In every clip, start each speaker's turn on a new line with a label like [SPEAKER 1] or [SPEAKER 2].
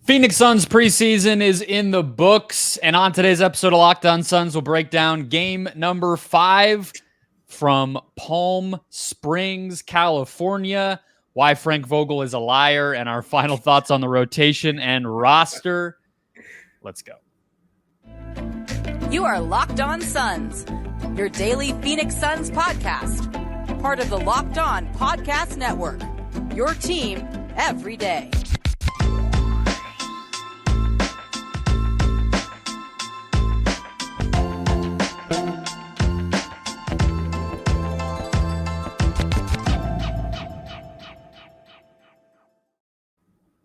[SPEAKER 1] Phoenix Suns preseason is in the books, and on today's episode of Locked On Suns, we'll break down game number 5 from Palm Springs, California, why Frank Vogel is a liar, and our final thoughts on the rotation and roster. Let's go.
[SPEAKER 2] You are Locked On Suns, your daily Phoenix Suns podcast, part of the Locked On Podcast Network, your team every day.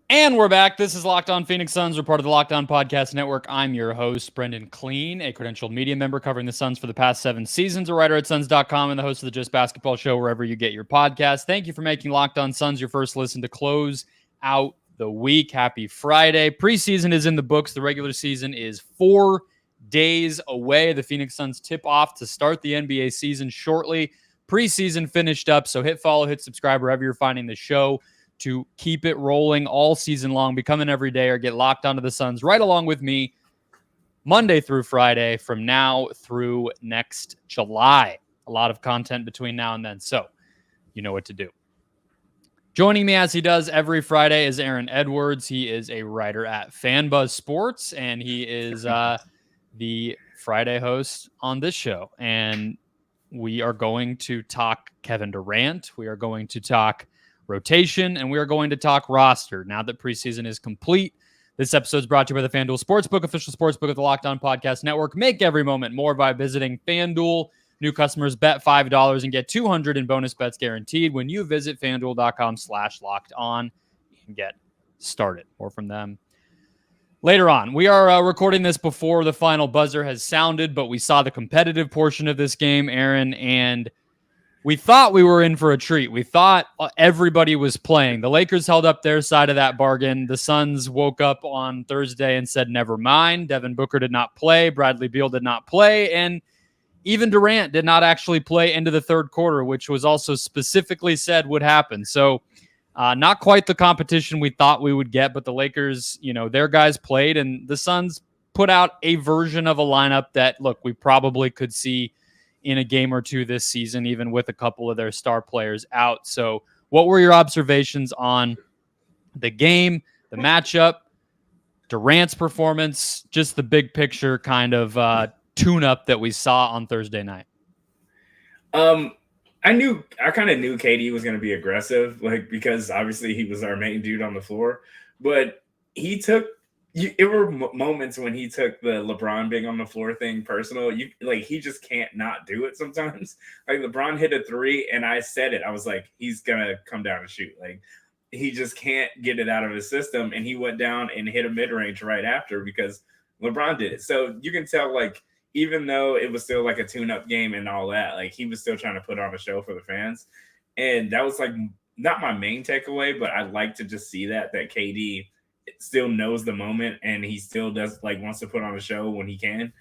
[SPEAKER 1] And we're back. This is Locked On Phoenix Suns. We're part of the Locked On Podcast Network. I'm your host, Brendon Kleen, a credentialed media member covering the Suns for the past 7 seasons, a writer at Suns.com, and the host of the Just Basketball Show wherever you get your podcast. Thank you for making Locked On Suns your first listen to close out the week. Happy Friday. Preseason is in the books. The regular season is 4 days away. The Phoenix Suns tip off to start the NBA season shortly. Preseason finished up, so hit follow, hit subscribe wherever you're finding the show to keep it rolling all season long. Become an everyday or get locked onto the Suns right along with me Monday through Friday from now through next July. A lot of content between now and then, so you know what to do. Joining me as he does every Friday is Aaron Edwards. He is a writer at FanBuzz Sports, and he is the Friday host on this show. And we are going to talk Kevin Durant. We are going to talk rotation, and we are going to talk roster now that preseason is complete. This episode is brought to you by the FanDuel Sportsbook, official sportsbook of the Locked On Podcast Network. Make every moment more by visiting FanDuel. New customers bet $5 and get $200 in bonus bets guaranteed when you visit FanDuel.com/lockedon and get started. More from them later on. We are recording this before the final buzzer has sounded, but we saw the competitive portion of this game, Aaron, and we thought we were in for a treat. We thought everybody was playing. The Lakers held up their side of that bargain. The Suns woke up on Thursday and said, never mind. Devin Booker did not play. Bradley Beal did not play. And even Durant did not actually play into the third quarter, which was also specifically said would happen. So not quite the competition we thought we would get, but the Lakers, their guys played, and the Suns put out a version of a lineup that, look, we probably could see in a game or two this season, even with a couple of their star players out. So what were your observations on the game, the matchup, Durant's performance, just the big picture kind of tune-up that we saw on Thursday night?
[SPEAKER 3] I kind of knew KD was going to be aggressive, because obviously he was our main dude on the floor, but it were moments when he took the LeBron being on the floor thing personal. He just can't not do it sometimes. LeBron hit a 3, and I said it. I was like, he's gonna come down and shoot. He just can't get it out of his system, and he went down and hit a mid-range right after because LeBron did it. So you can tell, even though it was still a tune-up game and all that, he was still trying to put on a show for the fans. And that was not my main takeaway, but I like to just see that KD still knows the moment, and he still does wants to put on a show when he can.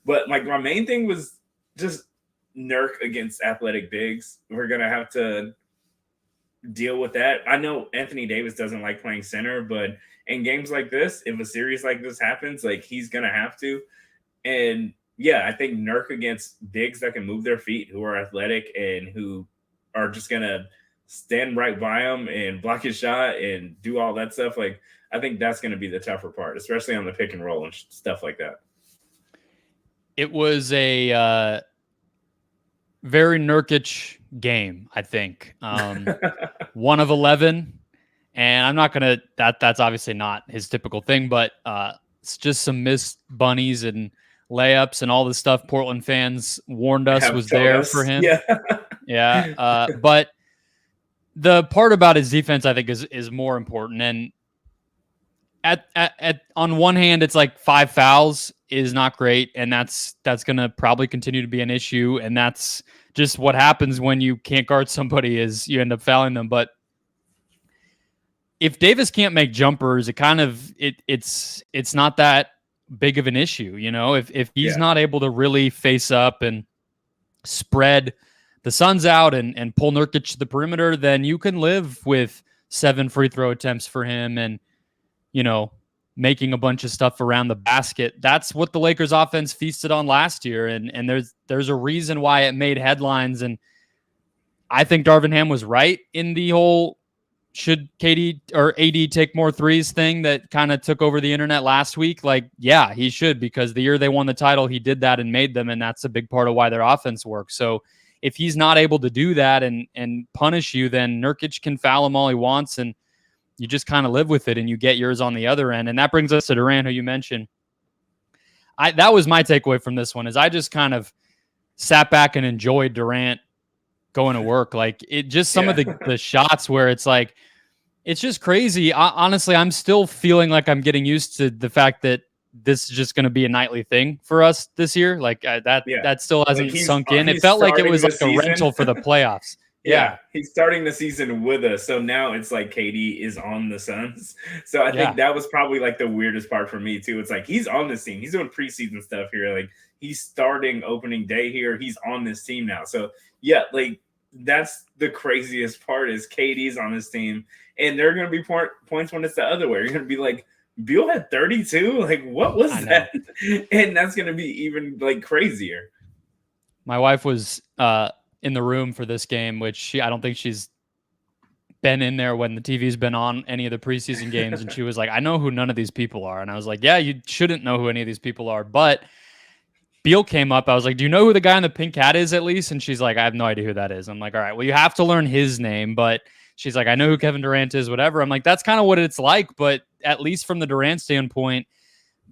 [SPEAKER 3] But my main thing was just Nurk against athletic bigs. We're gonna have to deal with that. I know Anthony Davis doesn't like playing center, but in games like this, if a series like this happens, he's gonna have to. And yeah, I think Nurk against bigs that can move their feet, who are athletic and who are just gonna stand right by him and block his shot and do all that stuff. I think that's going to be the tougher part, especially on the pick and roll and stuff like that.
[SPEAKER 1] It was a very Nurkic game, I think. 1 of 11, and I'm not going to that's obviously not his typical thing, but it's just some missed bunnies and layups and all the stuff Portland fans warned us was there for him. Yeah. But the part about his defense, I think, is more important. And at on one hand, it's 5 fouls is not great, and that's going to probably continue to be an issue, and that's just what happens when you can't guard somebody, is you end up fouling them. But if Davis can't make jumpers, it's not that big of an issue, if he's not able to really face up and spread the Suns out and pull Nurkic to the perimeter, then you can live with 7 free throw attempts for him and, making a bunch of stuff around the basket. That's what the Lakers offense feasted on last year. And there's a reason why it made headlines. And I think Darvin Ham was right in the whole should KD or AD take more threes thing that kind of took over the internet last week. Like, yeah, he should, because the year they won the title, he did that and made them. And that's a big part of why their offense works. So if he's not able to do that and punish you, then Nurkic can foul him all he wants. And you just kind of live with it and you get yours on the other end. And that brings us to Durant, who you mentioned. That was my takeaway from this one, is I just kind of sat back and enjoyed Durant going to work. Like, it just some of the shots where it's like, it's just crazy. Honestly, I'm still feeling like I'm getting used to the fact that this is just going to be a nightly thing for us this year. Like that still hasn't sunk in. It felt like it was like a rental for the playoffs.
[SPEAKER 3] Yeah, he's starting the season with us. So now it's like KD is on the Suns. So I think that was probably like the weirdest part for me too. It's like he's on this team. He's doing preseason stuff here. Like, he's starting opening day here. He's on this team now. So yeah, like that's the craziest part, is KD's on this team. And there are going to be points when it's the other way. You're going to be like, Beal had 32? Like, what was that? And that's going to be even like crazier.
[SPEAKER 1] My wife was in the room for this game, which I don't think she's been in there when the TV's been on any of the preseason games. And she was like, I know who none of these people are. And I was like, yeah, you shouldn't know who any of these people are. But Beal came up. I was like, do you know who the guy in the pink hat is at least? And she's like, I have no idea who that is. I'm like, all right, well, you have to learn his name. But she's like, I know who Kevin Durant is, whatever. I'm like, that's kind of what it's like. But at least from the Durant standpoint,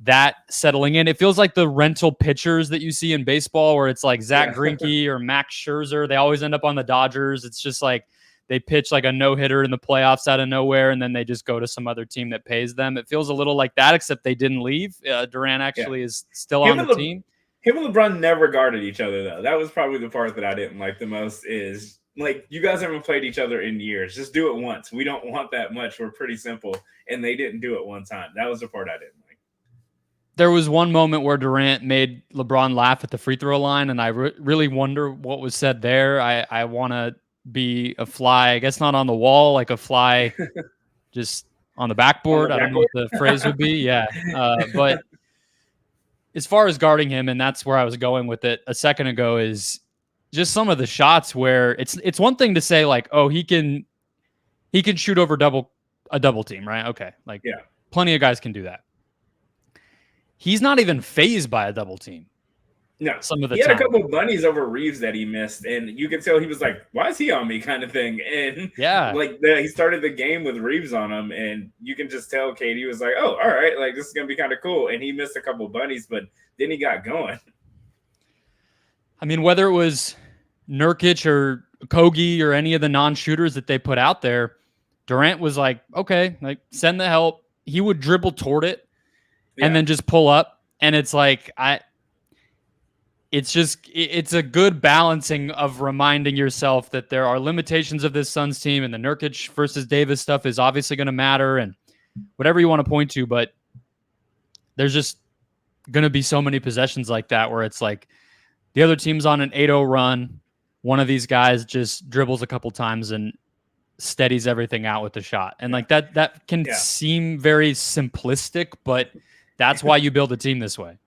[SPEAKER 1] that settling in, it feels like the rental pitchers that you see in baseball, where it's like Zach Greinke or Max Scherzer. They always end up on the Dodgers. It's just like they pitch like a no-hitter in the playoffs out of nowhere, and then they just go to some other team that pays them. It feels a little like that, except they didn't leave. Durant actually is still on the team.
[SPEAKER 3] Him and LeBron never guarded each other, though. That was probably the part that I didn't like the most, is like, you guys haven't played each other in years. Just do it once. We don't want that much. We're pretty simple. And they didn't do it one time. That was the part I didn't like.
[SPEAKER 1] There was one moment where Durant made LeBron laugh at the free throw line, and I really wonder what was said there. I want to be a fly, I guess not on the wall, like a fly just on the backboard. I don't know what the phrase would be. Yeah. But as far as guarding him, and that's where I was going with it a second ago, is just some of the shots where it's one thing to say like, oh, he can shoot over a double team, right? Okay. Like, plenty of guys can do that. He's not even fazed by a double team.
[SPEAKER 3] No,
[SPEAKER 1] some of the
[SPEAKER 3] he had
[SPEAKER 1] time.
[SPEAKER 3] a couple bunnies over Reeves that he missed, and you could tell he was like, "Why is he on me?" kind of thing. And he started the game with Reeves on him, and you can just tell KD was like, "Oh, all right, like this is gonna be kind of cool." And he missed a couple bunnies, but then he got going.
[SPEAKER 1] I mean, whether it was Nurkic or Kogi or any of the non-shooters that they put out there, Durant was like, "Okay, like send the help." He would dribble toward it and then just pull up, and it's like it's a good balancing of reminding yourself that there are limitations of this Suns team, and the Nurkic versus Davis stuff is obviously going to matter, and whatever you want to point to, but there's just going to be so many possessions like that where it's like the other team's on an 8-0 run. One of these guys just dribbles a couple times and steadies everything out with the shot. And like that can seem very simplistic, but that's why you build a team this way.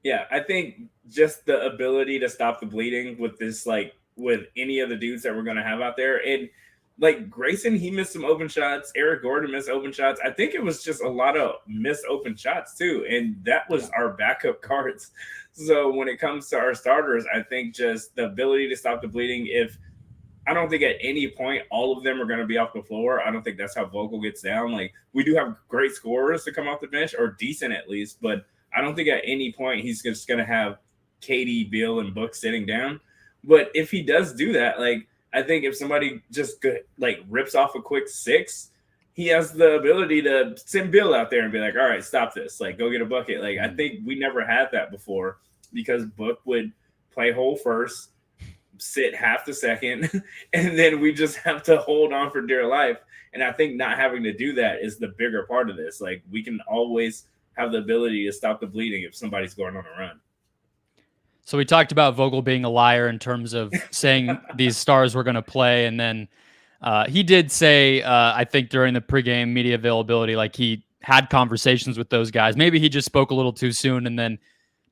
[SPEAKER 3] Yeah, I think just the ability to stop the bleeding with this, like with any of the dudes that we're going to have out there. And like Grayson, he missed some open shots. Eric Gordon missed open shots. I think it was just a lot of missed open shots too. And that was our backup cards. So when it comes to our starters, I think just the ability to stop the bleeding, I don't think at any point all of them are going to be off the floor. I don't think that's how Vogel gets down. Like, we do have great scorers to come off the bench, or decent at least, but I don't think at any point he's just going to have KD, Beal, and Book sitting down. But if he does do that, like, I think if somebody just like rips off a quick 6, he has the ability to send Beal out there and be like, all right, stop this. Like, go get a bucket. Like, I think we never had that before, because Book would play hole first, sit half the second, and then we just have to hold on for dear life. And I think not having to do that is the bigger part of this. Like, we can always have the ability to stop the bleeding if somebody's going on a run.
[SPEAKER 1] So we talked about Vogel being a liar in terms of saying these stars were going to play. And then he did say, I think during the pregame media availability, like he had conversations with those guys. Maybe he just spoke a little too soon and then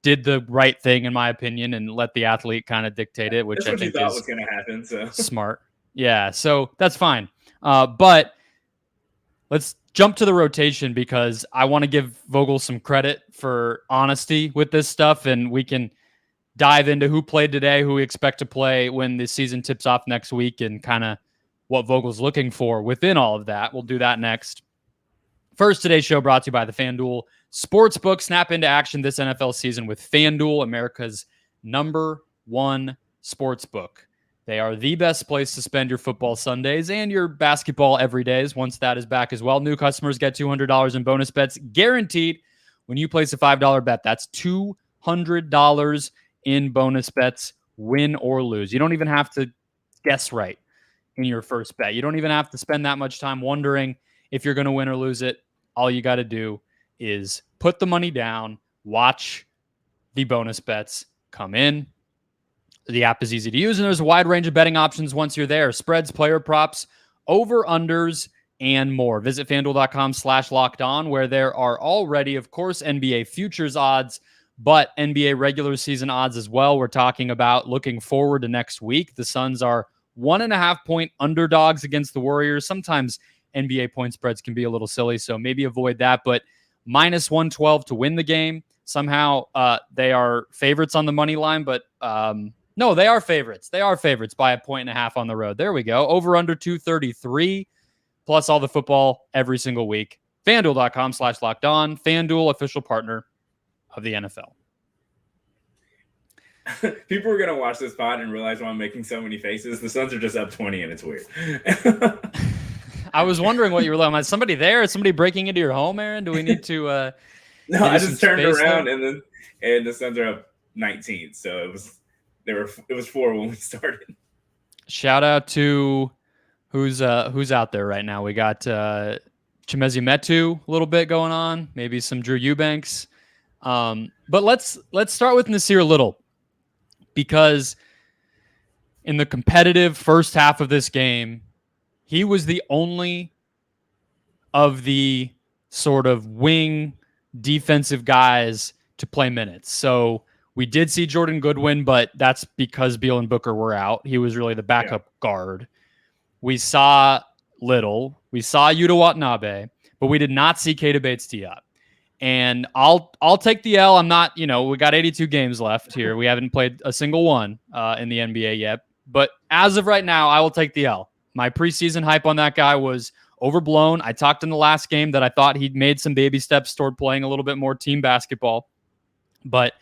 [SPEAKER 1] did the right thing, in my opinion, and let the athlete kind of dictate it, which I think is
[SPEAKER 3] was going to happen. So
[SPEAKER 1] smart. Yeah, so that's fine. But let's jump to the rotation because I want to give Vogel some credit for honesty with this stuff, and we can dive into who played today, who we expect to play when the season tips off next week, and kind of what Vogel's looking for within all of that. We'll do that next. First, today's show brought to you by the FanDuel Sportsbook. Snap into action this NFL season with FanDuel, America's #1 sportsbook. They are the best place to spend your football Sundays and your basketball every days. Once that is back as well, new customers get $200 in bonus bets guaranteed when you place a $5 bet. That's $200 in bonus bets, win or lose. You don't even have to guess right in your first bet. You don't even have to spend that much time wondering if you're going to win or lose it. All you got to do is put the money down, watch the bonus bets come in. The app is easy to use, and there's a wide range of betting options once you're there. Spreads, player props, over-unders, and more. Visit FanDuel.com/lockedon, where there are already, of course, NBA futures odds, but NBA regular season odds as well. We're talking about looking forward to next week. The Suns are 1.5-point underdogs against the Warriors. Sometimes NBA point spreads can be a little silly, so maybe avoid that. But minus 112 to win the game. Somehow they are favorites on the money line, but no, they are favorites. They are favorites by 1.5 on the road. There we go. Over under 233, plus all the football every single week. FanDuel.com/lockedon. FanDuel, official partner of the NFL.
[SPEAKER 3] People are going to watch this pod and realize why I'm making so many faces. The Suns are just up 20, and it's weird.
[SPEAKER 1] I was wondering what you were like. Is somebody there? Is somebody breaking into your home, Aaron? Do we need to
[SPEAKER 3] No, I just turned around and the Suns are up 19. So it was 4 when we started.
[SPEAKER 1] Shout out to who's out there right now. We got Chimezi Metu a little bit going on, maybe some Drew Eubanks. But let's start with Nassir Little, because in the competitive first half of this game, he was the only of the sort of wing defensive guys to play minutes. So we did see Jordan Goodwin, but that's because Beal and Booker were out. He was really the backup guard. We saw Little. We saw Yuta Watanabe, but we did not see Keita Bates-Diop. And I'll take the L. I'm not, we got 82 games left here. We haven't played a single one in the NBA yet. But as of right now, I will take the L. My preseason hype on that guy was overblown. I talked in the last game that I thought he'd made some baby steps toward playing a little bit more team basketball. But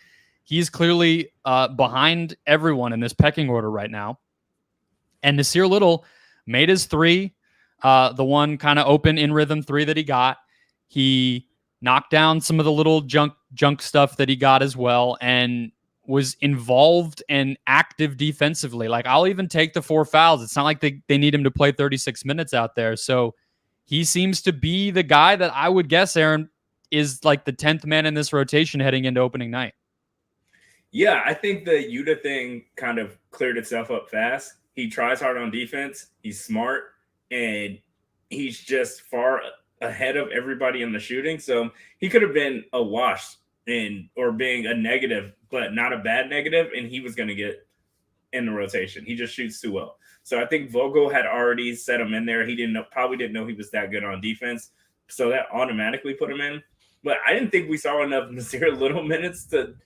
[SPEAKER 1] he's clearly behind everyone in this pecking order right now. And Nassir Little made his three, the one kind of open in rhythm three that he got. He knocked down some of the little junk stuff that he got as well, and was involved and active defensively. Like, I'll even take the 4 fouls. It's not like they need him to play 36 minutes out there. So he seems to be the guy that I would guess, Aaron, is like the 10th man in this rotation heading into opening night.
[SPEAKER 3] Yeah, I think the Yuta thing kind of cleared itself up fast. He tries hard on defense. He's smart, and he's just far ahead of everybody in the shooting. So he could have been a wash or being a negative, but not a bad negative, and he was going to get in the rotation. He just shoots too well. So I think Vogel had already set him in there. He probably didn't know he was that good on defense, so that automatically put him in. But I didn't think we saw enough Nassir Little minutes to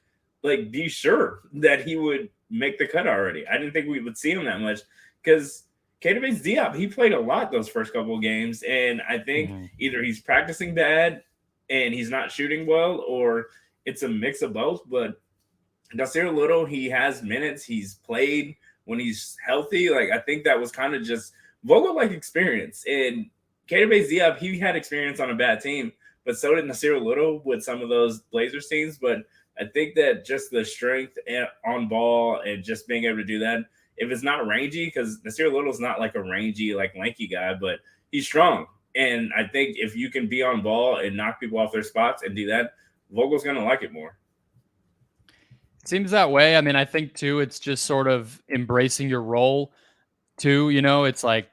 [SPEAKER 3] be sure that he would make the cut already. I didn't think we would see him that much, because Keita Bates-Diop, he played a lot those first couple of games, and I think either he's practicing bad and he's not shooting well, or it's a mix of both. But Nassir Little, he has minutes. He's played when he's healthy. I think that was kind of just Vogel experience. And Keita Bates-Diop, he had experience on a bad team, but so did Nassir Little with some of those Blazers teams. But I think that just the strength on ball and just being able to do that, if it's not rangy, because Nassir Little's not a rangy, lanky guy, but he's strong. And I think if you can be on ball and knock people off their spots and do that, Vogel's going to like it more.
[SPEAKER 1] It seems that way. I mean, I think, too, it's just sort of embracing your role, too. It's I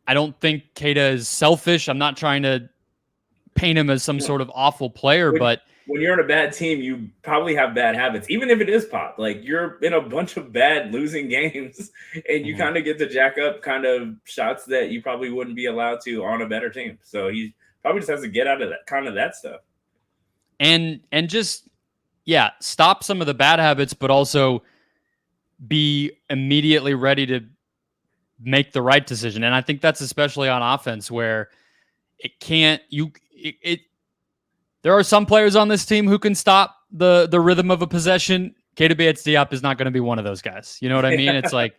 [SPEAKER 1] don't think Keita is selfish. I'm not trying to paint him as some sort of awful player, but
[SPEAKER 3] when you're on a bad team, you probably have bad habits, even if it is pop. Like you're in a bunch of bad losing games, and you kind of get to jack up kind of shots that you probably wouldn't be allowed to on a better team. So he probably just has to get out of that kind of that stuff,
[SPEAKER 1] and just stop some of the bad habits, but also be immediately ready to make the right decision. And I think that's especially on offense where it can't there are some players on this team who can stop the rhythm of a possession. Keita Bates-Diop is not going to be one of those guys. You know what I mean? It's like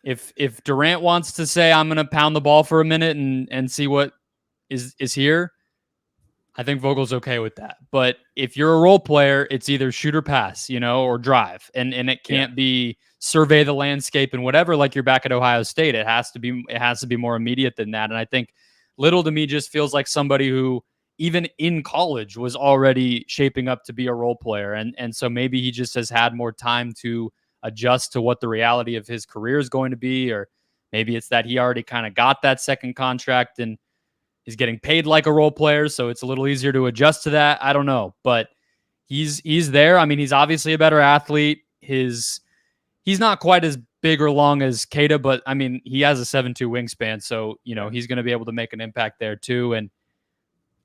[SPEAKER 1] if Durant wants to say, I'm going to pound the ball for a minute and see what is here, I think Vogel's okay with that. But if you're a role player, it's either shoot or pass, or drive. And it can't be survey the landscape and whatever, like you're back at Ohio State. It has to be more immediate than that. And I think Little to me just feels like somebody who, even in college, was already shaping up to be a role player. And so maybe he just has had more time to adjust to what the reality of his career is going to be, or maybe it's that he already kind of got that second contract and is getting paid like a role player, so it's a little easier to adjust to that. I don't know, but he's there. I mean, he's obviously a better athlete. He's not quite as big or long as Keita, but I mean, he has a 7'2" wingspan, so he's going to be able to make an impact there too. And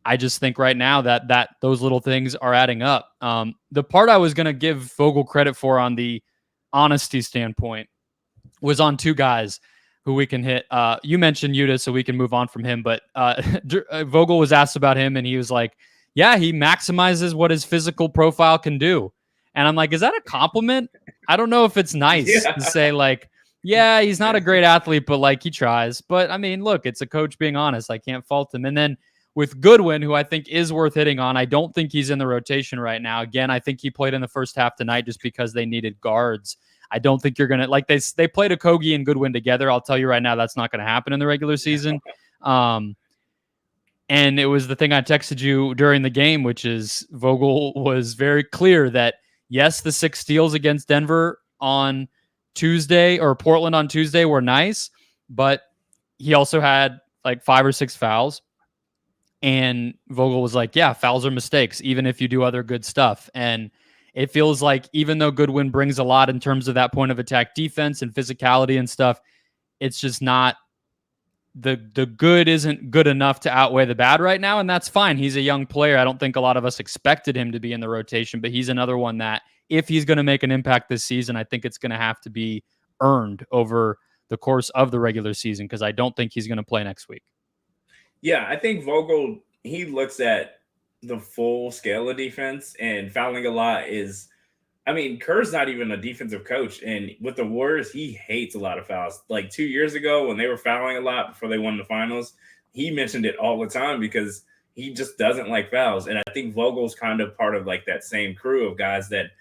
[SPEAKER 1] I just think right now that those little things are adding up. The part I was going to give Vogel credit for on the honesty standpoint was on two guys who we can hit. You mentioned Yuta, so we can move on from him. But Vogel was asked about him, and he was like, yeah, he maximizes what his physical profile can do. And I'm like, is that a compliment? I don't know if it's nice to say, like, yeah, he's not a great athlete, but, like, he tries. But, I mean, look, it's a coach being honest. I can't fault him. And then with Goodwin, who I think is worth hitting on, I don't think he's in the rotation right now. Again, I think he played in the first half tonight just because they needed guards. I don't think you're going to, like, they played Okogie and Goodwin together. I'll tell you right now, that's not going to happen in the regular season. And it was the thing I texted you during the game, which is Vogel was very clear that, yes, the 6 steals against Denver on Tuesday or Portland on Tuesday were nice, but he also had like 5 or 6 fouls. And Vogel was like, yeah, fouls are mistakes, even if you do other good stuff. And it feels like even though Goodwin brings a lot in terms of that point of attack defense and physicality and stuff, it's just not the good isn't good enough to outweigh the bad right now. And that's fine. He's a young player. I don't think a lot of us expected him to be in the rotation, but he's another one that if he's going to make an impact this season, I think it's going to have to be earned over the course of the regular season, because I don't think he's going to play next week.
[SPEAKER 3] Yeah, I think Vogel, he looks at the full scale of defense, and fouling a lot is, I mean, Kerr's not even a defensive coach. And with the Warriors, he hates a lot of fouls. Like 2 years ago when they were fouling a lot before they won the finals, he mentioned it all the time because he just doesn't like fouls. And I think Vogel's kind of part of like that same crew of guys that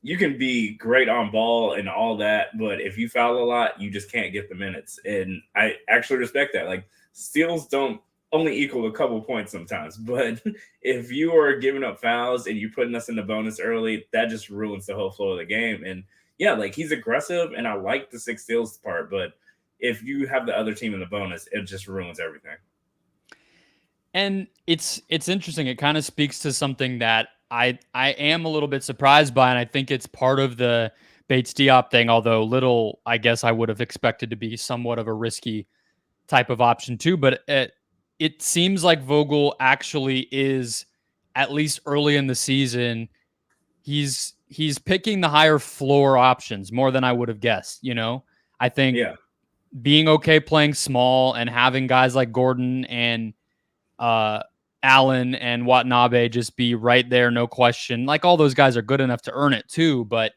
[SPEAKER 3] you can be great on ball and all that, but if you foul a lot, you just can't get the minutes. And I actually respect that. Like, steals don't only equal a couple points sometimes, but if you are giving up fouls and you're putting us in the bonus early, that just ruins the whole flow of the game. And yeah, like, he's aggressive and I like the 6 steals part, but if you have the other team in the bonus, it just ruins everything.
[SPEAKER 1] And it's interesting. It kind of speaks to something that I am a little bit surprised by, and I think it's part of the Bates-Diop thing, although Little, I guess I would have expected to be somewhat of a risky type of option too, but it seems like Vogel actually is, at least early in the season, he's picking the higher floor options more than I would have guessed. I think being okay playing small and having guys like Gordon and Allen and Watanabe just be right there, no question. Like, all those guys are good enough to earn it too, but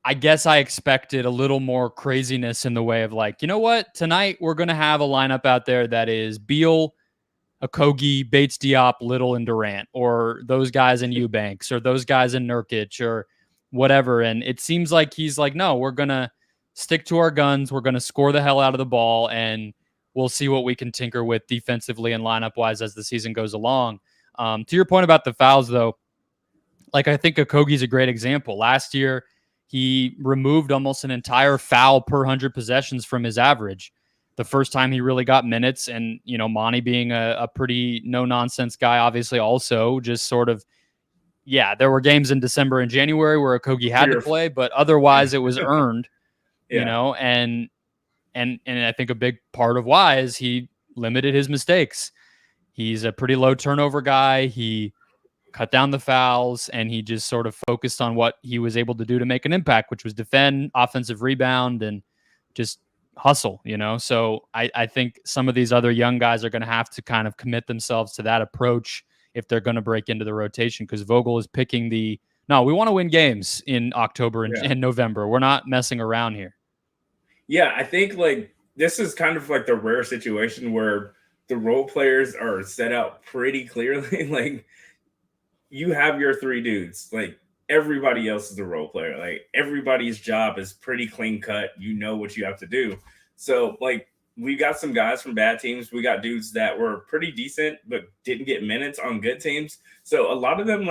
[SPEAKER 1] I guess I expected a little more craziness in the way of, like, you know what? Tonight we're going to have a lineup out there that is Beal, Okogie, Bates-Diop, Little, and Durant, or those guys in Eubanks, or those guys in Nurkic, or whatever. And it seems like he's like, no, we're going to stick to our guns. We're going to score the hell out of the ball, and we'll see what we can tinker with defensively and lineup-wise as the season goes along. To your point about the fouls, though, like, I think Okogie's a great example. Last year, he removed almost an entire foul per 100 possessions from his average. the first time he really got minutes. And, Monty being a pretty no-nonsense guy, obviously also just sort of, there were games in December and January where Okogie had to play, but otherwise it was earned, and I think a big part of why is he limited his mistakes. He's a pretty low turnover guy. He cut down the fouls, and he just sort of focused on what he was able to do to make an impact, which was defend, offensive rebound, and just hustle, So I think some of these other young guys are going to have to kind of commit themselves to that approach if they're going to break into the rotation, because Vogel is picking no, we want to win games in October and November. We're not messing around here.
[SPEAKER 3] Yeah, I think this is kind of like the rare situation where the role players are set out pretty clearly. You have your three dudes. Everybody else is a role player. Everybody's job is pretty clean cut. You know what you have to do. So we got some guys from bad teams. We got dudes that were pretty decent but didn't get minutes on good teams. So a lot of them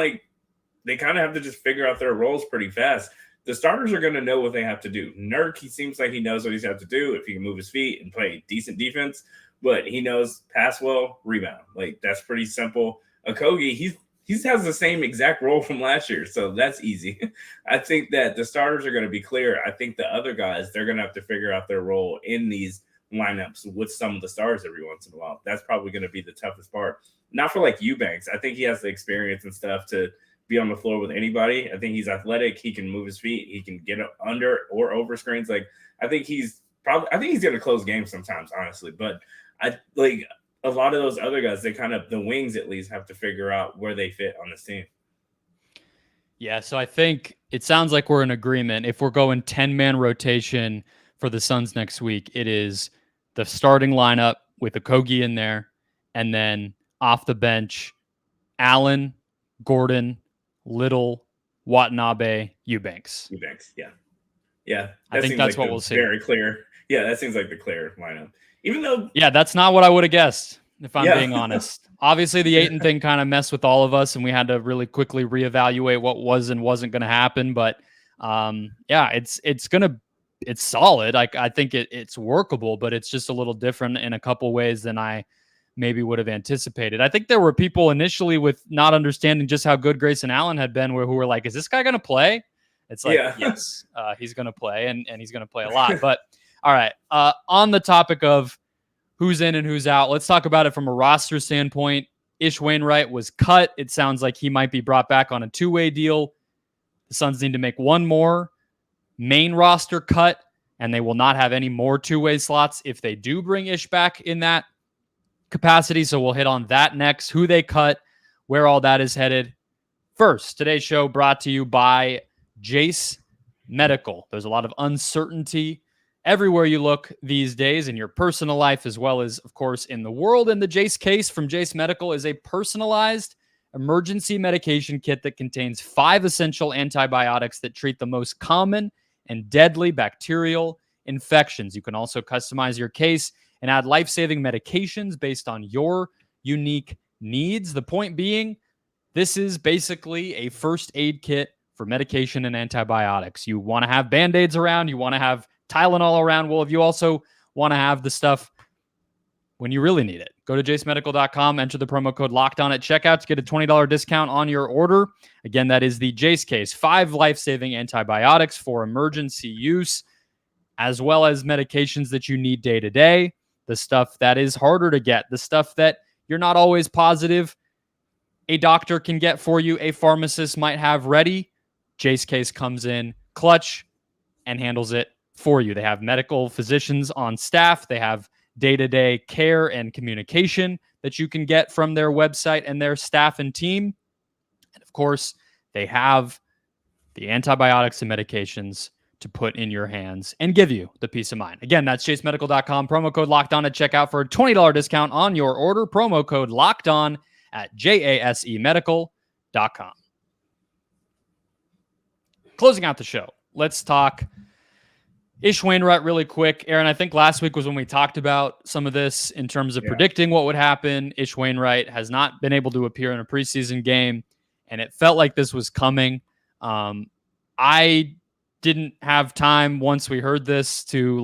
[SPEAKER 3] they kind of have to just figure out their roles pretty fast. The starters are going to know what they have to do. Nurk, he seems like he knows what he's have to do if he can move his feet and play decent defense. But he knows pass well, rebound. That's pretty simple. Okogie, he has the same exact role from last year, so that's easy. I think that the starters are going to be clear. I think the other guys, they're going to have to figure out their role in these lineups with some of the stars every once in a while. That's probably going to be the toughest part. Not for Eubanks. I think he has the experience and stuff to be on the floor with anybody. I think he's athletic. He can move his feet. He can get under or over screens. I think he's going to close games sometimes, honestly. But a lot of those other guys, the wings at least have to figure out where they fit on this team.
[SPEAKER 1] Yeah, so I think it sounds like we're in agreement. If we're going 10-man rotation for the Suns next week, it is the starting lineup with Okogie in there, and then off the bench, Allen, Gordon, Little, Watanabe, Eubanks.
[SPEAKER 3] Yeah. Yeah.
[SPEAKER 1] I think that's what we'll see.
[SPEAKER 3] Very clear. Yeah, that seems like the clear lineup. Even though...
[SPEAKER 1] Yeah, that's not what I would have guessed, if I'm being honest. Obviously, the Ayton thing kind of messed with all of us, and we had to really quickly reevaluate what was and wasn't going to happen. But, it's solid. I think it's workable, but it's just a little different in a couple ways than I maybe would have anticipated. I think there were people initially with not understanding just how good Grayson Allen had been who were like, is this guy going to play? It's yes, he's going to play, and he's going to play a lot. But all right, on the topic of who's in and who's out, let's talk about it from a roster standpoint. Ish Wainright was cut. It sounds like he might be brought back on a two-way deal. The Suns need to make one more main roster cut, and they will not have any more two-way slots if they do bring Ish back in that capacity. So we'll hit on that next, who they cut, where all that is headed. First, today's show brought to you by Jace Medical. There's a lot of uncertainty everywhere you look these days in your personal life, as well as, of course, in the world. And the Jace case from Jace Medical is a personalized emergency medication kit that contains 5 essential antibiotics that treat the most common and deadly bacterial infections. You can also customize your case and add life-saving medications based on your unique needs. The point being, this is basically a first aid kit for medication and antibiotics. You want to have Band-Aids around. You want to have Tylenol around. Well, if you also want to have the stuff when you really need it, go to jacemedical.com, enter the promo code LOCKEDON at checkout to get a $20 discount on your order. Again, that is the Jace case. 5 life-saving antibiotics for emergency use, as well as medications that you need day to day. The stuff that is harder to get, the stuff that you're not always positive a doctor can get for you, a pharmacist might have ready. Jace case comes in clutch and handles it for you. They have medical physicians on staff. They have day-to-day care and communication that you can get from their website and their staff and team. And of course, they have the antibiotics and medications to put in your hands and give you the peace of mind. Again, that's jacemedical.com. Promo code LOCKEDON at checkout for a $20 discount on your order. Promo code LOCKEDON at jasemedical.com. Closing out the show, let's talk Ish Wainright really quick. Aaron, I think last week was when we talked about some of this in terms of predicting what would happen. Ish Wainright has not been able to appear in a preseason game, and it felt like this was coming. I didn't have time once we heard this to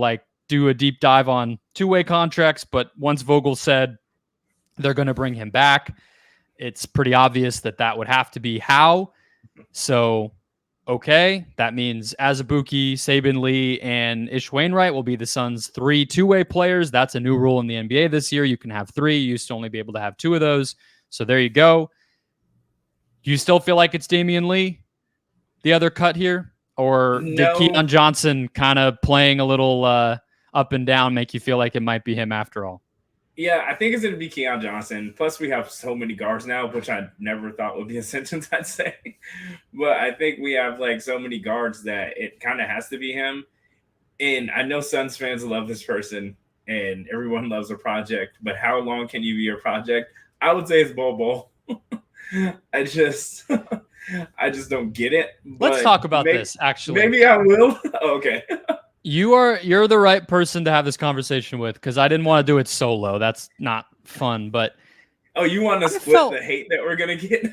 [SPEAKER 1] do a deep dive on two-way contracts, but once Vogel said they're going to bring him back, it's pretty obvious that would have to be how. So, okay, that means Azubuike, Sabin Lee, and Ish Wainright will be the Suns' 3 two-way players. That's a new rule in the NBA this year. You can have 3. You used to only be able to have 2 of those. So there you go. Do you still feel like it's Damian Lee, the other cut here? Or did Keon Johnson kind of playing a little up and down make you feel like it might be him after all?
[SPEAKER 3] Yeah, I think it's going to be Keon Johnson. Plus, we have so many guards now, which I never thought would be a sentence I'd say. But I think we have like so many guards that it kind of has to be him. And I know Suns fans love this person and everyone loves a project. But how long can you be a project? I would say it's Bol. I just don't get it.
[SPEAKER 1] Let's talk about this, actually.
[SPEAKER 3] Maybe I will. Okay.
[SPEAKER 1] You're the right person to have this conversation with, because I didn't want to do it solo. That's not fun. But
[SPEAKER 3] you want to split the hate that we're gonna get?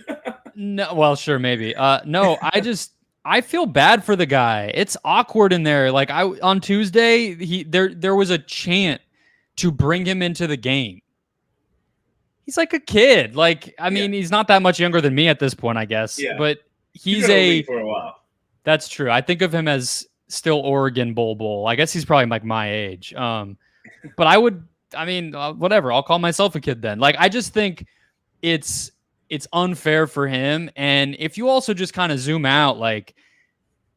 [SPEAKER 1] No, well, sure, maybe. No, I feel bad for the guy. It's awkward in there. Like on Tuesday, there was a chant to bring him into the game. He's like a kid. Like, I mean, he's not that much younger than me at this point, I guess. Yeah. But he's
[SPEAKER 3] for a while.
[SPEAKER 1] That's true. I think of him as still Oregon Bol. I guess he's probably like my age. But whatever. I'll call myself a kid then. Like, I just think it's unfair for him. And if you also just kind of zoom out, like,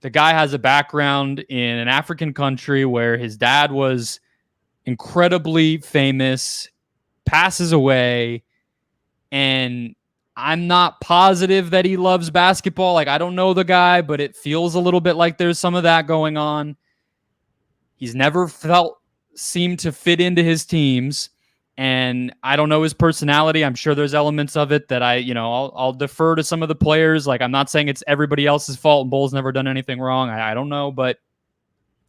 [SPEAKER 1] the guy has a background in an African country where his dad was incredibly famous, passes away, and I'm not positive that he loves basketball. Like, I don't know the guy, but it feels a little bit like there's some of that going on. He's never seemed to fit into his teams, and I don't know his personality. I'm sure there's elements of it that I'll defer to some of the players. Like, I'm not saying it's everybody else's fault and Bol's never done anything wrong. I don't know, but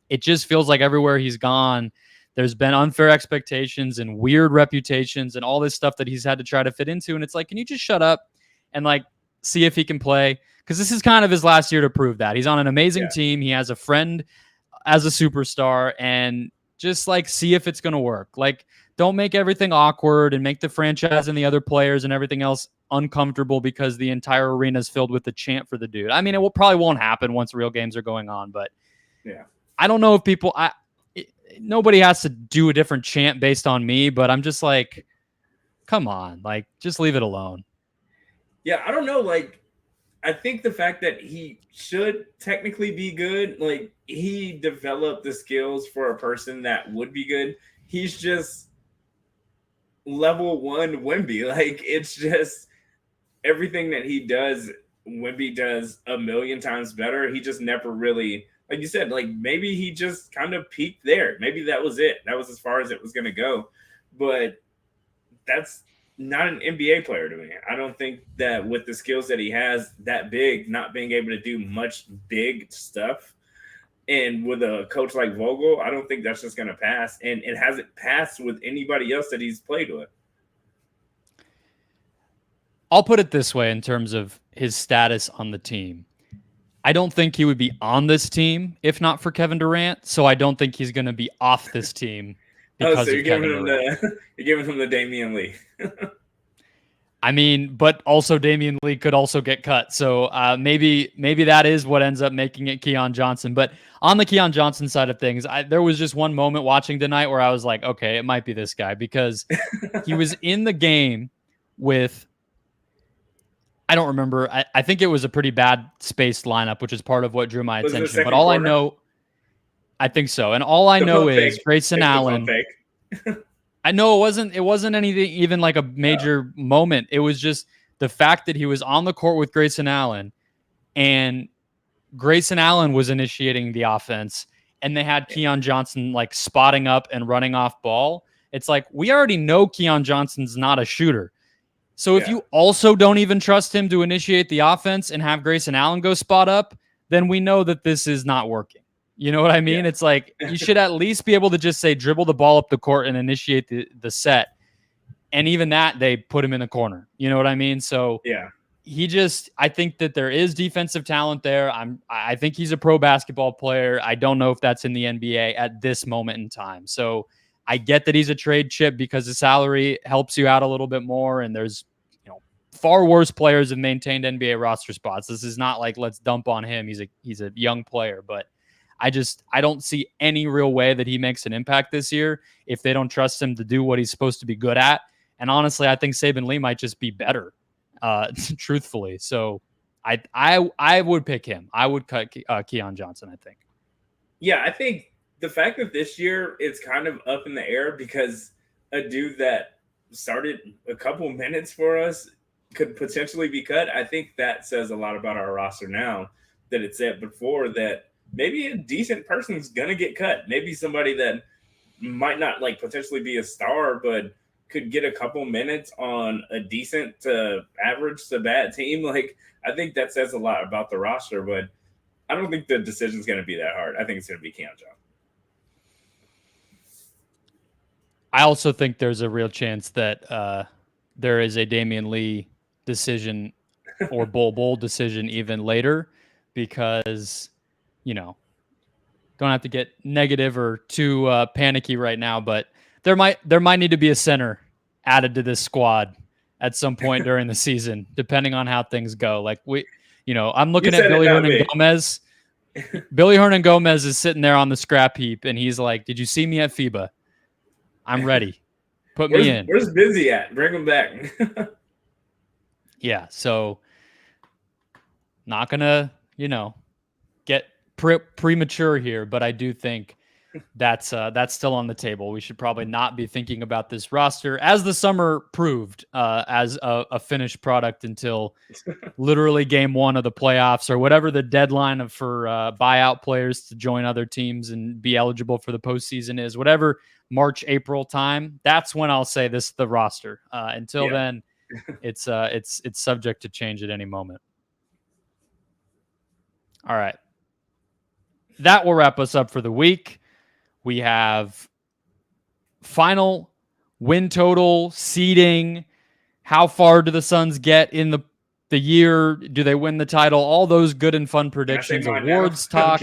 [SPEAKER 1] it just feels like everywhere he's gone, there's been unfair expectations and weird reputations and all this stuff that he's had to try to fit into. And it's like, can you just shut up and like see if he can play? Because this is kind of his last year to prove that. He's on an amazing team. He has a friend as a superstar, and just like see if it's going to work. Like, don't make everything awkward and make the franchise and the other players and everything else uncomfortable because the entire arena is filled with the chant for the dude. I mean, probably won't happen once real games are going on, but I don't know if nobody has to do a different chant based on me, but I'm just like, come on, like, just leave it alone.
[SPEAKER 3] Yeah, I don't know. Like, I think the fact that he should technically be good, like, he developed the skills for a person that would be good. He's just level 1 Wemby. Like, it's just everything that he does, Wemby does a million times better. He just never really, like you said, like, maybe he just kind of peaked there. Maybe that was it. That was as far as it was going to go. But that's not an NBA player to me. I don't think that with the skills that he has, that big, not being able to do much big stuff, and with a coach like Vogel, I don't think that's just going to pass. And it hasn't passed with anybody else that he's played with.
[SPEAKER 1] I'll put it this way in terms of his status on the team. I don't think he would be on this team if not for Kevin Durant. So I don't think he's going to be off this team because
[SPEAKER 3] you're giving him the Damian Lee.
[SPEAKER 1] I mean, but also Damian Lee could also get cut. So maybe that is what ends up making it Keon Johnson. But on the Keon Johnson side of things, there was just one moment watching tonight where I was like, okay, it might be this guy, because he was in the game with, I don't remember. I think it was a pretty bad spaced lineup, which is part of what drew my attention. But all I know, I think so. And all I know is Grayson Allen. I know it wasn't anything even like a major moment. It was just the fact that he was on the court with Grayson Allen, and Grayson Allen was initiating the offense, and they had Keon Johnson like spotting up and running off ball. It's like, we already know Keon Johnson's not a shooter. So if you also don't even trust him to initiate the offense and have Grayson Allen go spot up, then we know that this is not working. You know what I mean? Yeah. It's like, you should at least be able to just say, dribble the ball up the court and initiate the set. And even that, they put him in the corner. You know what I mean? So I think that there is defensive talent there. I think he's a pro basketball player. I don't know if that's in the NBA at this moment in time. So I get that he's a trade chip because the salary helps you out a little bit more. And there's, far worse players have maintained NBA roster spots. This is not like, let's dump on him. He's a young player, but I don't see any real way that he makes an impact this year if they don't trust him to do what he's supposed to be good at. And honestly, I think Saben Lee might just be better. Truthfully. So I would pick him. I would cut Keon Johnson, I think.
[SPEAKER 3] Yeah, I think the fact that this year it's kind of up in the air because a dude that started a couple minutes for us could potentially be cut. I think that says a lot about our roster now that it said before that maybe a decent person's going to get cut. Maybe somebody that might not like potentially be a star, but could get a couple minutes on a decent to average to bad team. Like, I think that says a lot about the roster, but I don't think the decision's going to be that hard. I think it's going to be Keon Johnson.
[SPEAKER 1] I also think there's a real chance that there is a Damian Lee decision or bowl decision even later because, don't have to get negative or too panicky right now, but there might need to be a center added to this squad at some point during the season, depending on how things go. Like I'm looking at Billy Hernan-Gomez. Billy Hernan-Gomez is sitting there on the scrap heap, and he's like, "Did you see me at FIBA? I'm ready. Put me in."
[SPEAKER 3] Where's Busy at? Bring him back.
[SPEAKER 1] Yeah, so not gonna, get premature here, but I do think that's still on the table. We should probably not be thinking about this roster as the summer proved as a finished product until literally game one of the playoffs or whatever the deadline for buyout players to join other teams and be eligible for the postseason is. Whatever March, April time, that's when I'll say this is the roster. Until then, it's subject to change at any moment. All right. That will wrap us up for the week. We have final win total, seeding, how far do the Suns get in the year? Do they win the title? All those good and fun predictions, awards talk.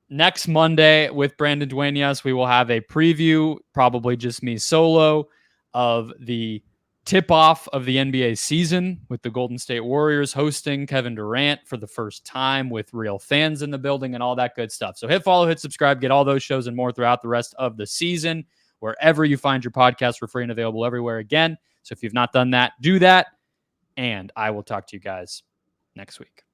[SPEAKER 1] Next Monday with Brandon Duenas, we will have a preview, probably just me solo, of the tip-off of the NBA season with the Golden State Warriors hosting Kevin Durant for the first time with real fans in the building and all that good stuff. So hit follow, hit subscribe, get all those shows and more throughout the rest of the season. Wherever you find your podcasts, we're free and available everywhere again. So if you've not done that, do that. And I will talk to you guys next week.